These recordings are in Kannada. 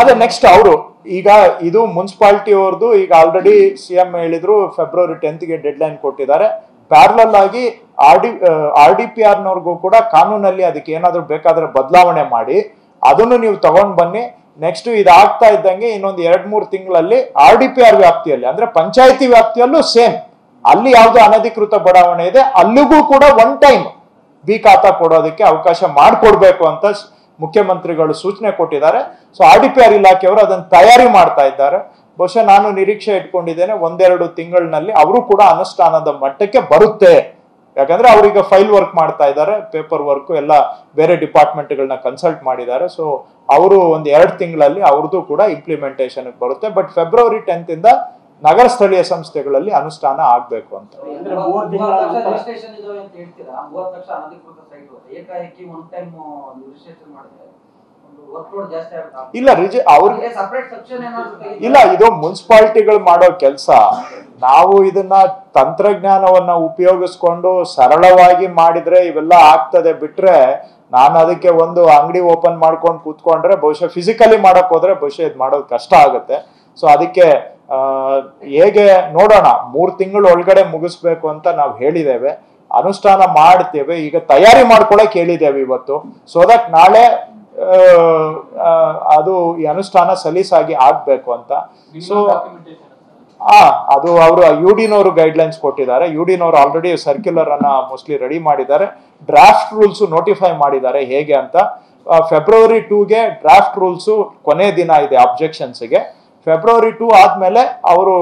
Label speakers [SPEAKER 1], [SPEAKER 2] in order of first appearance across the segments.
[SPEAKER 1] ಅದೇ ನೆಕ್ಸ್ಟ್ ಅವರು ಈಗ ಇದು ಮುನ್ಸಿಪಾಲಿಟಿ ಅವ್ರದ್ದು ಈಗ ಆಲ್ರೆಡಿ ಸಿಎಂ ಹೇಳಿದ್ರು ಫೆಬ್ರವರಿ 10ಗೆ ಡೆಡ್ ಲೈನ್ ಕೊಟ್ಟಿದ್ದಾರೆ. ಪ್ಯಾರಲಲ್ ಆಗಿ RDPR ನವ್ರಿಗೂ ಕೂಡ ಕಾನೂನಲ್ಲಿ ಅದಕ್ಕೆ ಏನಾದ್ರು ಬೇಕಾದ್ರೆ ಬದಲಾವಣೆ ಮಾಡಿ ಅದನ್ನು ನೀವು ತಗೊಂಡ್ ಬನ್ನಿ. ನೆಕ್ಸ್ಟ್ ಇದಾಗ್ತಾ ಇದ್ದಂಗೆ ಇನ್ನೊಂದು 2-3 ತಿಂಗಳಲ್ಲಿ RDPR ವ್ಯಾಪ್ತಿಯಲ್ಲಿ ಅಂದ್ರೆ ಪಂಚಾಯತಿ ವ್ಯಾಪ್ತಿಯಲ್ಲೂ ಸೇಮ್ ಅಲ್ಲಿ ಯಾವ್ದು ಅನಧಿಕೃತ ಬಡಾವಣೆ ಇದೆ ಅಲ್ಲಿಗೂ ಕೂಡ ಒನ್ ಟೈಮ್ ಬಿ ಖಾತಾ ಕೊಡೋದಕ್ಕೆ ಅವಕಾಶ ಮಾಡಿಕೊಡ್ಬೇಕು ಅಂತ ಮುಖ್ಯಮಂತ್ರಿಗಳು ಸೂಚನೆ ಕೊಟ್ಟಿದ್ದಾರೆ. ಸೊ RDPR ಇಲಾಖೆಯವರು ಅದನ್ನ ತಯಾರಿ ಮಾಡ್ತಾ ಇದ್ದಾರೆ. ಬಹುಶಃ ನಾನು ನಿರೀಕ್ಷೆ ಇಟ್ಕೊಂಡಿದ್ದೇನೆ 1-2 ತಿಂಗಳಿನಲ್ಲಿ ಅವರು ಕೂಡ ಅನುಷ್ಠಾನದ ಮಟ್ಟಕ್ಕೆ ಬರುತ್ತೆ. ಯಾಕಂದ್ರೆ ಅವ್ರೀಗ ಫೈಲ್ ವರ್ಕ್ ಮಾಡ್ತಾ ಇದ್ದಾರೆ, ಪೇಪರ್ ವರ್ಕ್ ಎಲ್ಲ ಬೇರೆ ಡಿಪಾರ್ಟ್ಮೆಂಟ್ಗಳನ್ನ ಕನ್ಸಲ್ಟ್ ಮಾಡಿದ್ದಾರೆ. ಸೊ ಅವರು 1-2 ತಿಂಗಳಲ್ಲಿ ಅವ್ರದ್ದು ಕೂಡ ಇಂಪ್ಲಿಮೆಂಟೇಷನ್ ಬರುತ್ತೆ. ಬಟ್ ಫೆಬ್ರವರಿ 10 ಇಂದ ನಗರ ಸ್ಥಳೀಯ ಸಂಸ್ಥೆಗಳಲ್ಲಿ ಅನುಷ್ಠಾನ ಆಗ್ಬೇಕು ಅಂತ. ಇಲ್ಲ ಅವ್ರಿಗೆ ಇಲ್ಲ, ಇದು ಮುನ್ಸಿಪಾಲಿಟಿಗಳು ಮಾಡೋ ಕೆಲಸ. ನಾವು ಇದನ್ನ ತಂತ್ರಜ್ಞಾನವನ್ನ ಉಪಯೋಗಿಸ್ಕೊಂಡು ಸರಳವಾಗಿ ಮಾಡಿದ್ರೆ ಇವೆಲ್ಲ ಆಗ್ತದೆ ಬಿಟ್ರೆ, ನಾನು ಅದಕ್ಕೆ ಒಂದು ಅಂಗಡಿ ಓಪನ್ ಮಾಡ್ಕೊಂಡು ಕೂತ್ಕೊಂಡ್ರೆ ಬಹುಶಃ ಫಿಸಿಕಲಿ ಮಾಡಕ್ ಹೋದ್ರೆ ಬಹುಶಃ ಇದು ಮಾಡೋದು ಕಷ್ಟ ಆಗುತ್ತೆ. ಸೊ ಅದಕ್ಕೆ ಹೇಗೆ ನೋಡೋಣ, 3 ತಿಂಗಳು ಒಳಗಡೆ ಮುಗಿಸ್ಬೇಕು ಅಂತ ನಾವು ಹೇಳಿದ್ದೇವೆ, ಅನುಷ್ಠಾನ ಮಾಡ್ತೇವೆ. ಈಗ ತಯಾರಿ ಮಾಡ್ಕೊಳಕ್ ಹೇಳಿದ್ದೇವೆ ಇವತ್ತು, ಸೊ ದಟ್ ನಾಳೆ ಅದು ಈ ಅನುಷ್ಠಾನ ಸಲೀಸಾಗಿ ಆಗ್ಬೇಕು ಅಂತ. ಸೊ ಅದು ಅವರು UDನವರು ಗೈಡ್ಲೈನ್ಸ್ ಕೊಟ್ಟಿದ್ದಾರೆ. UDನವರು ಆಲ್ರೆಡಿ ಸರ್ಕ್ಯುಲರ್ ಅನ್ನ ಮೋಸ್ಟ್ಲಿ ರೆಡಿ ಮಾಡಿದ್ದಾರೆ. ಡ್ರಾಫ್ಟ್ ರೂಲ್ಸ್ ನೋಟಿಫೈ ಮಾಡಿದ್ದಾರೆ ಹೇಗೆ ಅಂತ. ಫೆಬ್ರವರಿ 2ಗೆ ಡ್ರಾಫ್ಟ್ ರೂಲ್ಸ್ ಕೊನೆ ದಿನ ಇದೆ ಅಬ್ಜೆಕ್ಷನ್ಸ್ಗೆ. ಫೆಬ್ರವರಿ 2 ಆದ್ಮೇಲೆ ಅವರು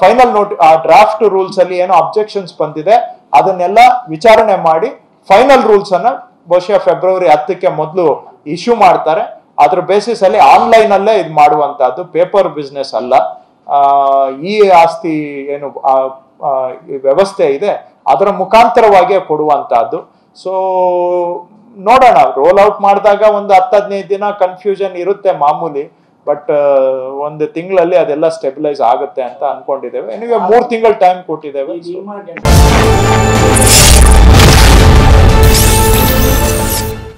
[SPEAKER 1] ಫೈನಲ್ ಆ ಡ್ರಾಫ್ಟ್ ರೂಲ್ಸ್ ಅಲ್ಲಿ ಏನೋ ಅಬ್ಜೆಕ್ಷನ್ಸ್ ಬಂದಿದೆ ಅದನ್ನೆಲ್ಲ ವಿಚಾರಣೆ ಮಾಡಿ ಫೈನಲ್ ರೂಲ್ಸ್ ಅನ್ನ ಬಹುಶಃ ಫೆಬ್ರವರಿ 10ಕ್ಕೆ ಮೊದಲು ಇಶ್ಯೂ ಮಾಡ್ತಾರೆ. ಅದ್ರ ಬೇಸಿಸ್ ಅಲ್ಲಿ ಆನ್ಲೈನ್ ಅಲ್ಲೇ ಇದು ಮಾಡುವಂತಹದ್ದು, ಪೇಪರ್ ಬಿಸ್ನೆಸ್ ಅಲ್ಲ. ಈ ಆಸ್ತಿ ಏನು ವ್ಯವಸ್ಥೆ ಇದೆ ಅದರ ಮುಖಾಂತರವಾಗಿ ಕೊಡುವಂತಹದ್ದು. ಸೊ ನೋಡೋಣ, ರೋಲ್ ಔಟ್ ಮಾಡಿದಾಗ ಒಂದು 10-15 ದಿನ ಕನ್ಫ್ಯೂಷನ್ ಇರುತ್ತೆ ಮಾಮೂಲಿ. ಬಟ್ 1 ತಿಂಗಳಲ್ಲಿ ಅದೆಲ್ಲ ಸ್ಟೆಬಿಲೈಸ್ ಆಗುತ್ತೆ ಅಂತ ಅನ್ಕೊಂಡಿದ್ದೇವೆ. 3 ತಿಂಗಳು ಟೈಮ್ ಕೊಟ್ಟಿದ್ದೇವೆ.